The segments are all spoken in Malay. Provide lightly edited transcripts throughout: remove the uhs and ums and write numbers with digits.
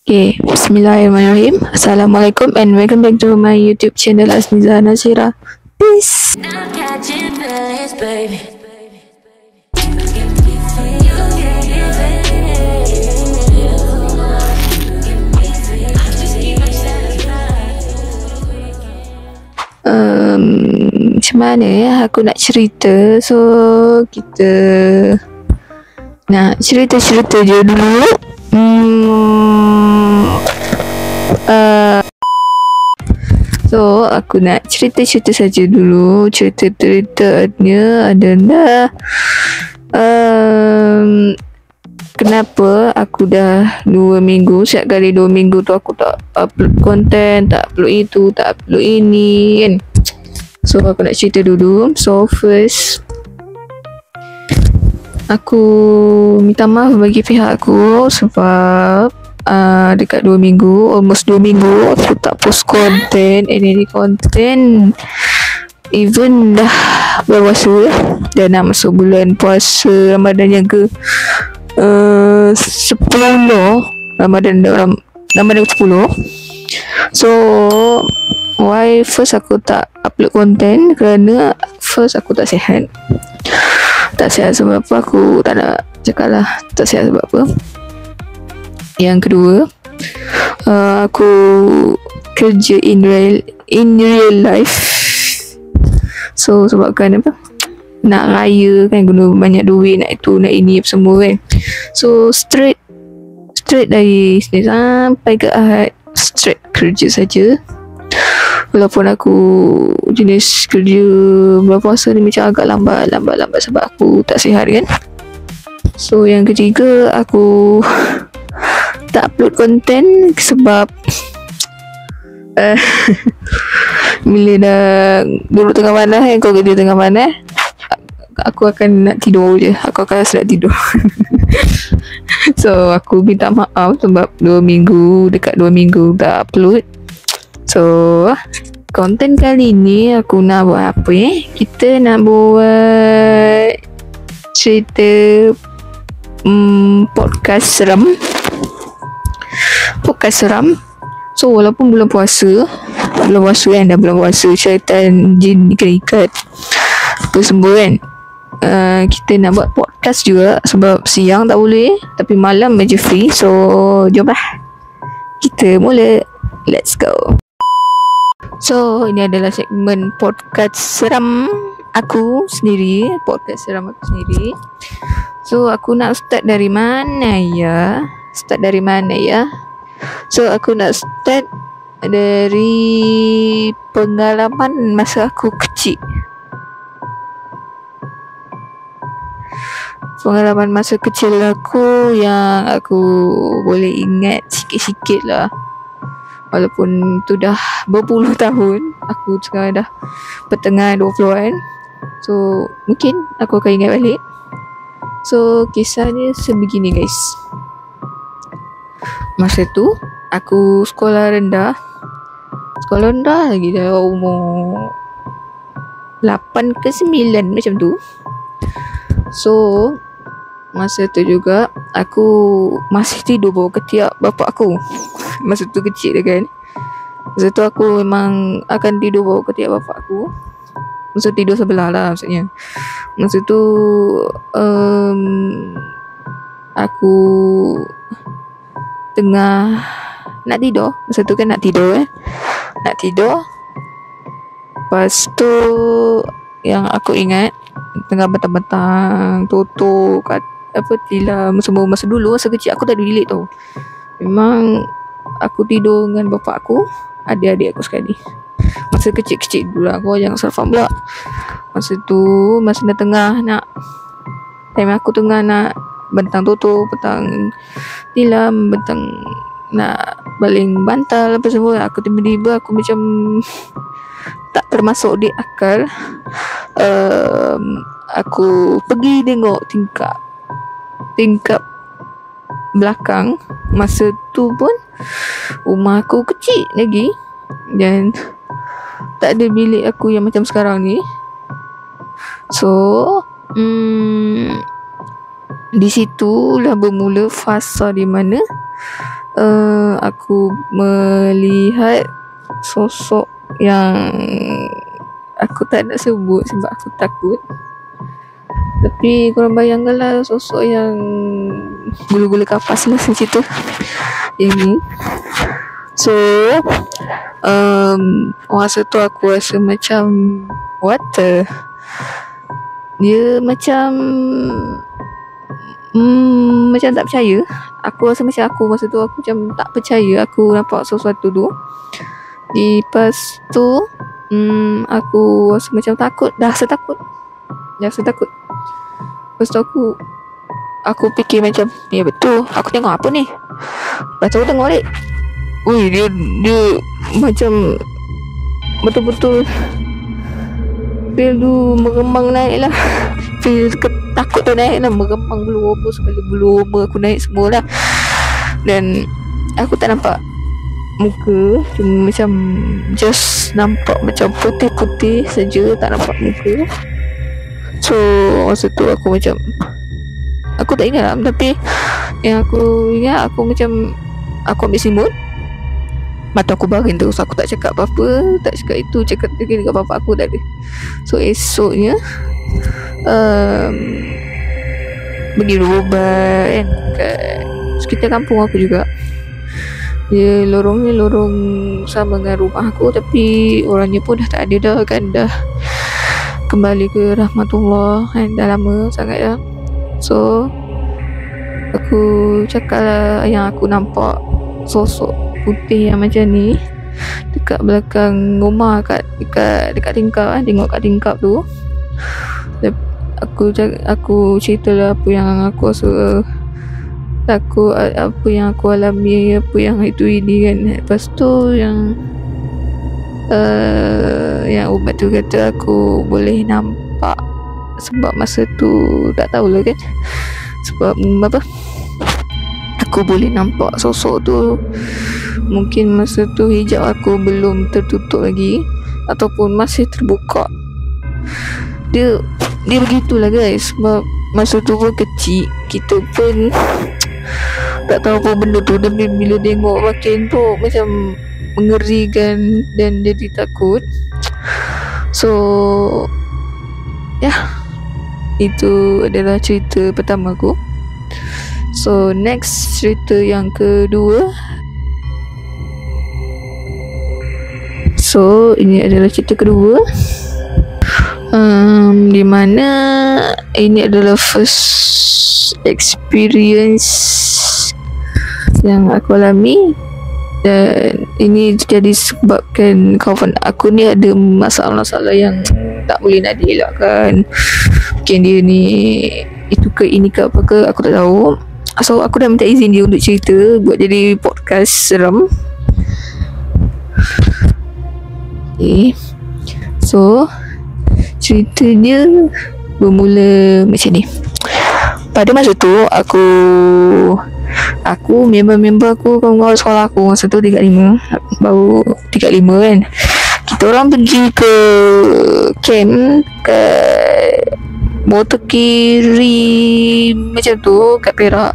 Okay, Bismillahirrahmanirrahim. Assalamualaikum and welcome back to my YouTube channel Asniza Nasira. Peace. I'm catching feelings, baby. Macam mana ya aku nak cerita. So kita nak cerita-cerita je dulu. So aku nak cerita-cerita saja dulu. Cerita-ceritanya adalah kenapa aku dah 2 minggu, setiap kali 2 minggu tu aku tak upload konten, tak upload itu, tak upload ini kan. So aku nak cerita dulu. So first, aku minta maaf bagi pihak aku sebab dekat 2 minggu, almost 2 minggu aku tak post konten, any konten. Even dah berpuasa, dah nak masuk bulan puasa Ramadan yang ke 10 Ramadan 10. So why first aku tak upload konten? Kerana first aku tak sihat. Tak sihat sebab apa? Aku tak nak cakap lah tak sihat sebab apa. Yang kedua, aku kerja in real life. So sebabkan apa, nak raya kan, guna banyak duit, nak itu, nak ini apa semua kan. So straight dari Isnin sampai ke Ahad, straight kerja saja. Walaupun aku jenis kerja berpuasa ni macam agak lambat sebab aku tak sihat kan. So yang ketiga, aku tak upload konten sebab bila dah duduk tengah panas kan, kau kerja tengah panas, aku akan nak tidur je. Aku akan rasa nak tidur. So aku minta maaf sebab 2 minggu, dekat 2 minggu tak upload. So konten kali ni aku nak buat apa kita nak buat cerita podcast seram. So walaupun bulan puasa kan, dah bulan puasa, syaitan, jin ikat apa semua kan, kita nak buat podcast juga sebab siang tak boleh, tapi malam je free. So jom lah kita mula. Let's go. So ini adalah segmen podcast seram aku sendiri. So aku nak start dari mana ya? So aku nak start dari pengalaman masa aku kecil. Pengalaman masa kecil aku yang aku boleh ingat sikit-sikit lah. Walaupun tu dah berpuluh tahun, aku sekarang dah pertengahan 20-an. So mungkin aku akan ingat balik. So kisahnya sebegini guys. Masa tu aku sekolah rendah lagi, dah umur 8 ke 9 macam tu. So masa tu juga aku masih tidur bawah ketiak bapak aku. Masa tu kecil dia kan. Masa tu aku memang akan tidur bawah ketiak bapak aku. Masa tidur sebelah lah maksudnya. Masa tu aku tengah nak tidur. Masa tu kan nak tidur. Lepas tu yang aku ingat, tengah petang-petang tutup tilam semua. Masa dulu, masa kecil aku tak ada bilik tau. Memang aku tidur dengan bapak aku, adik-adik aku sekali. Masa kecil-kecil dulu lah, aku jangan salah faham pula. Masa tu, masa dah tengah nak, time aku tengah nak bentang tutup, petang tilam, bentang nak baling bantal apa semua, aku tiba-tiba aku macam tak termasuk di akal. Aku pergi tengok tingkap belakang. Masa tu pun rumah aku kecil lagi dan tak ada bilik aku yang macam sekarang ni. So di situlah bermula fasa di mana aku melihat sosok yang aku tak nak sebut sebab aku takut. Tapi korang bayangkanlah sosok yang gula-gula kapas lah macam tu. Yang ni. So masa tu aku rasa macam what the, dia macam macam tak percaya. Aku rasa macam aku masa tu aku macam tak percaya aku nampak sesuatu tu. Lepas tu aku rasa macam takut. Dah rasa takut. Lepas tu aku fikir macam, ya betul, aku tengok apa ni. Lepas tu aku tengok balik, ui, dia macam betul-betul feel tu meremang naik lah. Feel takut tu naik lah, meremang bulu roma sekali. Bulu roma aku naik semua lah. Dan aku tak nampak muka, cuma macam just nampak macam putih-putih saja, tak nampak muka. So masa tu aku macam, aku tak ingat lah, tapi yang aku ingat aku macam aku ambil selimut, mata aku baring terus. Aku tak cakap apa-apa, tak cakap itu, cakap dekat bapak aku tak ada. So esoknya pergi berubat kan kat sekitar kampung aku juga. Dia lorongnya lorong sama dengan rumah aku, tapi orangnya pun dah tak ada dah kan, dah kembali ke rahmatullah kan, dah lama sangat dah. So aku cakap lah yang aku nampak sosok putih yang macam ni dekat belakang rumah, dekat tingkap kan, tengok kat tingkap tu. Aku cerita lah apa yang aku rasa takut, apa yang aku alami, apa yang ini kan. Lepas tu yang ubat tu kata aku boleh nampak, sebab masa tu tak tahulah kan, sebab apa, aku boleh nampak sosok tu. Mungkin masa tu hijab aku belum tertutup lagi, ataupun masih terbuka. Dia begitulah guys. Sebab masa tu pun kecil, kita pun tak tahu apa benda tu. Dan bila tengok makin tu macam mengerikan dan jadi takut. So itu adalah cerita pertama aku. So next, cerita yang kedua. So ini adalah cerita kedua, di mana ini adalah first experience yang aku alami. Dan ini jadi sebabkan kawan aku ni ada masalah-masalah yang tak boleh nak dielakkan. Mungkin dia ni itu ke ini ke apa ke, aku tak tahu. So aku dah minta izin dia untuk cerita, buat jadi podcast seram. Okay. So cerita dia bermula macam ni. Pada masa tu aku member aku, kawan-kawan sekolah aku masa tu tingkat 5, baru tingkat 5 kan. Kita orang pergi ke camp ke motor kiri macam tu kat Perak.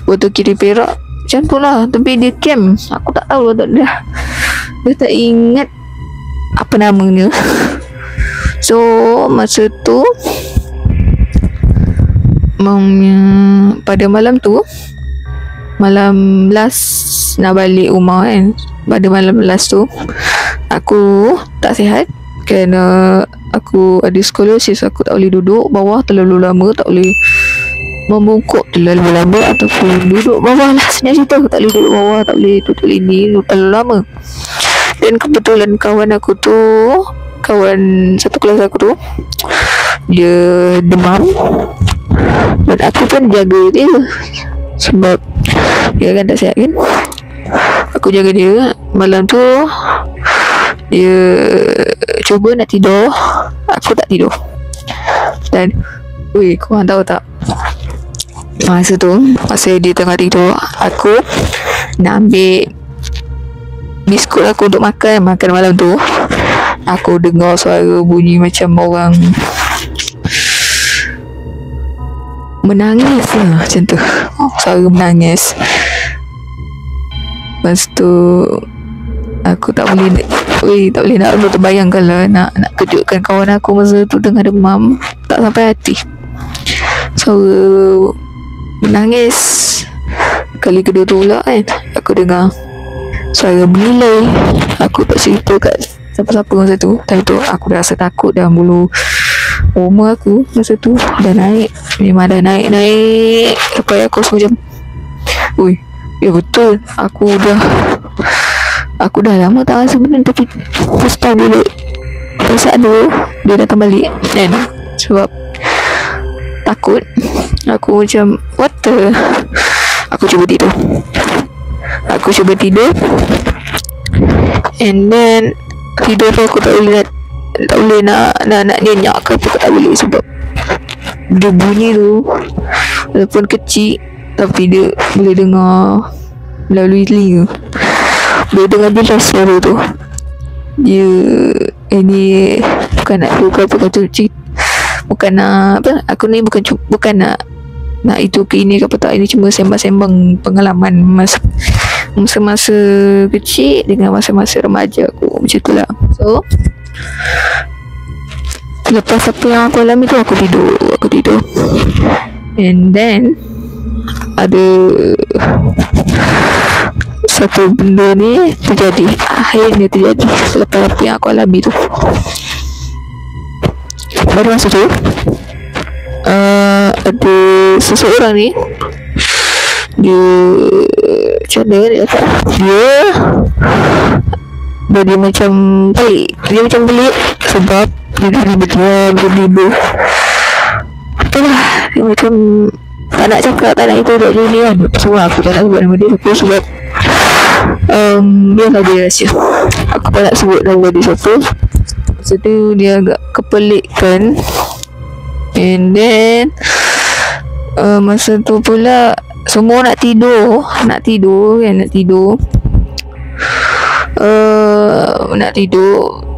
Motor kiri Perak macam tu lah, tapi dia camp. Aku tak tahu lah, dia tak ingat apa namanya. So masa tu pada malam tu, malam last nak balik rumah kan, pada malam last tu aku tak sihat kerana aku ada skolosis. Aku tak boleh duduk bawah terlalu lama, tak boleh membungkuk terlalu lama, ataupun duduk bawah lah. Sebenarnya cerita aku tak boleh duduk bawah, tak boleh tutup lini terlalu lama. Dan kebetulan kawan aku tu, kawan satu kelas aku tu, dia demam. Dan aku pun jaga dia sebab dia kan tak sihat kan. Aku jaga dia. Malam tu dia cuba nak tidur, aku tak tidur. Dan korang tahu tak, masa dia tengah tidur, aku nak ambil biskut aku untuk makan malam tu. Aku dengar suara bunyi macam orang menangis lah, macam tu. Suara menangis. Lepas tu aku tak boleh nak terbayang kalau nak kejutkan kawan aku masa tu tengah demam, tak sampai hati. So menangis. Kali kedua tu pula kan, aku dengar suara bernilai. Aku tak cerita kat siapa-siapa masa tu. Time tu aku dah rasa takut dah, bulu roma aku masa tu dah naik. Memang dah naik sampai aku rasa macam, ui, ya betul, aku dah lama tak rasa benda, tapi first time dulu perasaan tu dia datang balik. Dan sebab takut, aku macam what the, aku cuba tidur and then tidur tu aku tak boleh nak nyenyak ke apa, tak boleh sebab dia bunyi tu walaupun kecil tapi dia boleh dengar melalui telinga, boleh dengar jelas suara tu. Dia ini bukan nak luka apa kata cik, bukan nak apa, aku ni bukan nak itu ke ini ke apa tak, ini cuma sembang-sembang pengalaman masa-masa kecil dengan masa-masa remaja aku, macam tu lah. So lepas apa yang aku alami tu, aku tidur and then ada satu benda ni akhirnya terjadi selepas apa yang aku alami tu. Pada masa tu ada seseorang ni, dia macam mana dia kata, dia macam pelik sebab dia tiba-tiba itulah, dia macam tak nak cakap, tak nak itu, tak jadi kan. Semua aku tak nak sebut nama dia sebab biarlah dia rahsia. Aku tak nak sebut nama dia siapa. Masa tu dia agak kepelikkan. And then masa tu pula semua nak tidur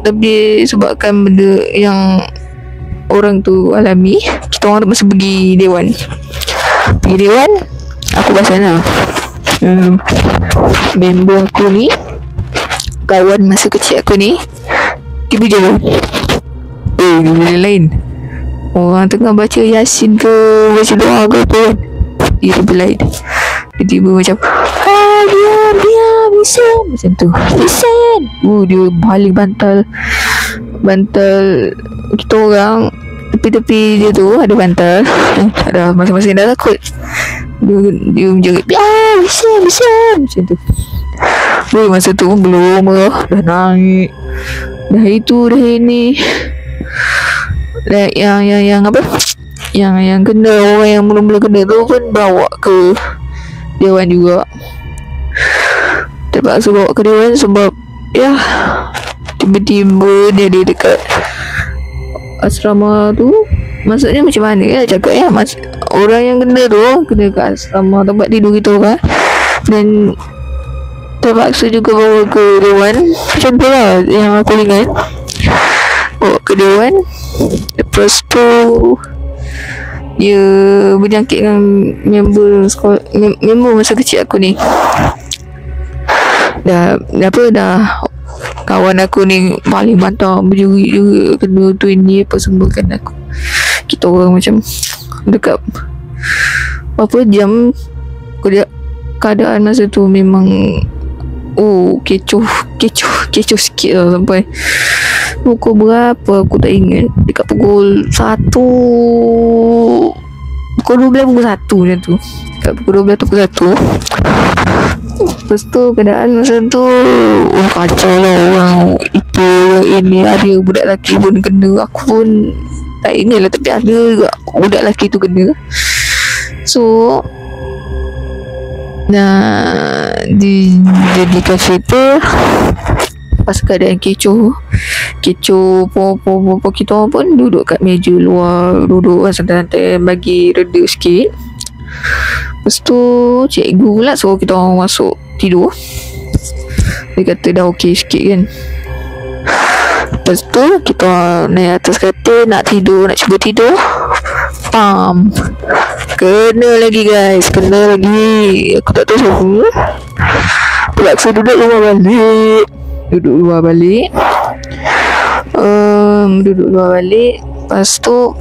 tapi sebabkan benda yang orang tu alami, kita orang tu mesti pergi dewan. Aku pasal lah member aku ni, kawan masa kecil aku ni, tiba-tiba benda lain. Orang tengah baca Yasin ke, baca doa ke apa kan, dia lain. Tiba-tiba macam diam Yasin, macam tu Yasin. Dia baling bantal kita orang. Tepi-tepi dia tu ada bantal. Ada masing-masing dah takut. Dia menjerit Yasin macam tu. Masa tu belum dah naik, dah itu dah ini. Yang apa, yang kena, orang yang mula-mula kena tu pun bawa ke dewan juga. Terpaksa bawa ke dewan sebab ya tiba-tiba dia ada dekat asrama tu. Maksudnya macam mana ya cakap ya, orang yang kena tu kena kat asrama tempat tidur kita kan, dan terpaksa juga bawa ke dewan. Macam tu lah yang aku ingat, bawa ke dewan. Lepas tu dia berjangkit dengan member sekolah, member masa kecil aku ni. Dah kawan aku ni paling bantah, berjerit juga, kena tu ini apa semua kan. Kita orang macam dekat berapa jam keadaan masa tu memang kecoh sikit lah. Sampai pukul berapa aku tak ingat, dekat pukul 1, pukul 12, pukul 1 macam tu. Dekat pukul 12 pukul 1. Lepas tu keadaan masa tu kacau lah. Orang itu ini, ada budak lelaki pun kena. Aku pun tak ingat lah, tapi ada juga budak lelaki tu kena. So di kafe tu pas keadaan kecoh po kita orang pun duduk kat meja luar, duduk santai-santai bagi reda sikit. Lepas tu cikgu pula suruh kita orang masuk tidur. Dia kata dah okey sikit kan. Lepas tu kita naik atas katil nak tidur, nak cuba tidur. Kena lagi guys, Aku tak tahu siapa. terpaksa duduk luar balik. Duduk luar balik. Lepas tu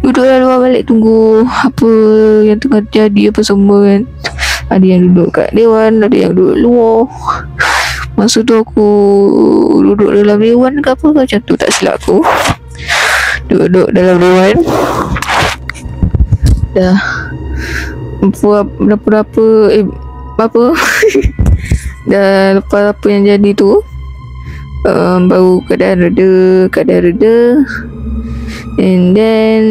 duduklah luar balik, tunggu apa yang tengah jadi apa semua kan. Ada yang duduk kat dewan, ada yang duduk luar. Masa tu aku duduk dalam dewan ke apa macam tu, tak silap aku. Duduk dalam dewan. Dah berapa apa dah lepas apa yang jadi tu, baru keadaan reda. And then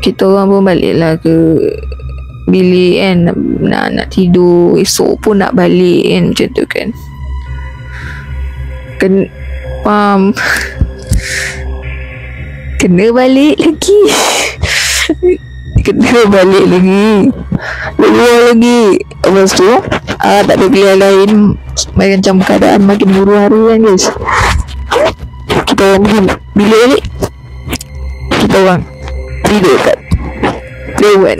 kita orang pun balik lah ke bilik kan, nak tidur. Esok pun nak balik kan, macam tu kan. Faham? Kena balik lagi. Luar lagi. Lepas tu tak ada pilihan lain. Macam keadaan makin huru-hara kan guys. Kita orang pergi bilik balik. Kita orang tidur kat dewan.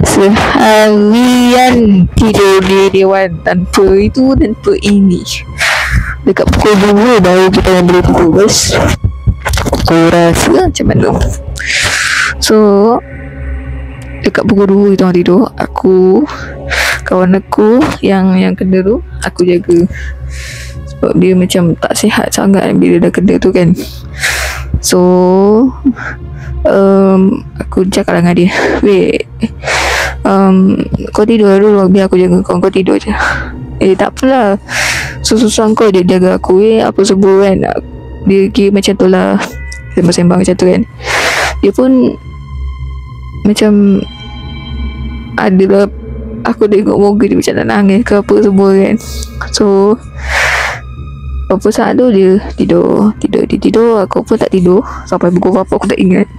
Seharian tidur di dewan tanpa ini. Dekat pukul 2 baru kita orang boleh tidur guys. Kau rasa macam mana? So dekat pukul 2 kita orang tidur. Kawan aku yang kena tu, aku jaga. Sebab dia macam tak sihat sangat bila dah kena tu kan. So aku cakap dengan dia, wait, kau tidur dulu, biar aku jaga kau tidur je. Tak apalah, susah kau dia jaga aku apa semua kan. Dia kira macam tu lah, sembang-sembang macam tu kan. Dia pun macam adalah, aku tengok muka dia macam nak nangis ke apa semua kan. So apa saat tu dia tidur. Aku pun tak tidur sampai pukul berapa aku tak ingat.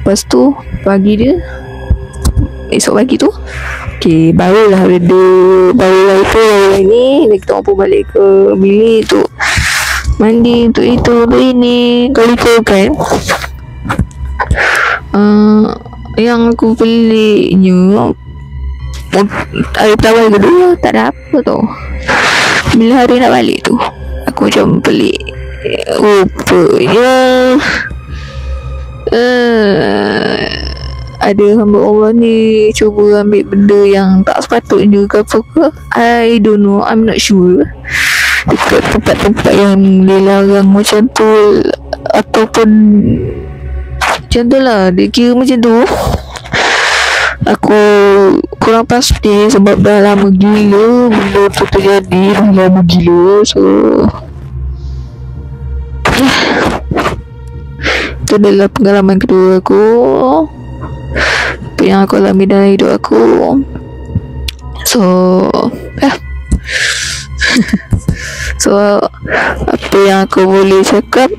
Lepas tu esok pagi tu barulah reda. Barulah itu ini kita orang pun balik ke bilik tu, mandi untuk itu untuk ini. Kalau kan yang aku peliknya, hari pertama kedua tak ada apa tau. Bila hari nak balik tu, aku macam pelik. Rupanya ada hamba Allah ni cuba ambil benda yang tak sepatutnya ke apa ke. I don't know, I'm not sure. Dekat tempat-tempat yang dilarang macam tu, ataupun macam tu lah, dia kira macam tu. Aku kurang pasti sebab dah lama gila benda tu terjadi, dah lama gila. So itu adalah pengalaman kedua aku, apa yang aku alami dalam hidup aku. So so apa yang aku boleh cakap,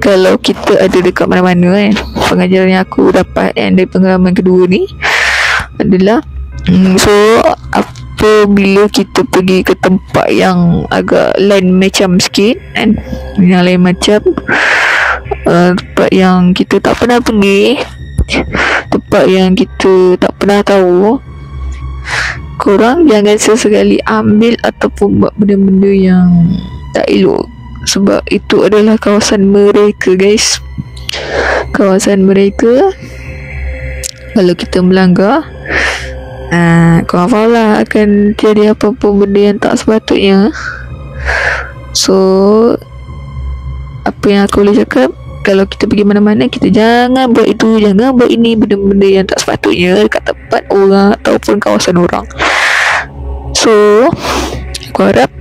kalau kita ada dekat mana-mana kan, pengajaran yang aku dapat dari pengalaman kedua ni adalah so apabila kita pergi ke tempat yang agak lain macam sikit kan, yang lain macam tempat yang kita tak pernah pergi, tempat yang kita tak pernah tahu, korang jangan sesekali ambil ataupun buat benda-benda yang tak elok. Sebab itu adalah kawasan mereka guys, kawasan mereka. Kalau kita melanggar, kau faham lah, akan jadi apa-apa benda yang tak sepatutnya. So apa yang aku boleh cakap, kalau kita pergi mana-mana, kita jangan buat itu, jangan buat ini, benda-benda yang tak sepatutnya dekat tempat orang ataupun kawasan orang. So aku harap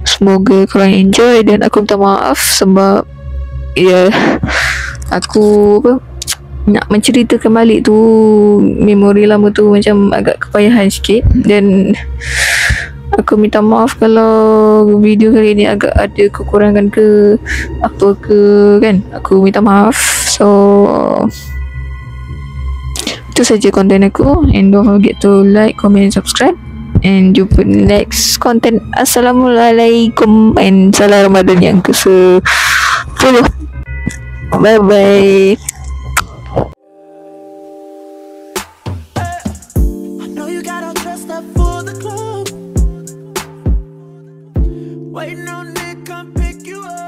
semoga korang enjoy, dan aku minta maaf sebab aku nak menceritakan balik tu memori lama tu macam agak kepayahan sikit. Dan aku minta maaf kalau video kali ni agak ada kekurangan ke apa ke kan, aku minta maaf. So itu saja konten aku, and don't forget to like, comment, subscribe, and jumpa next content. Assalamualaikum and salam Ramadan yang ke-10. Bye bye. left for the club, waiting on Nick, come pick you up.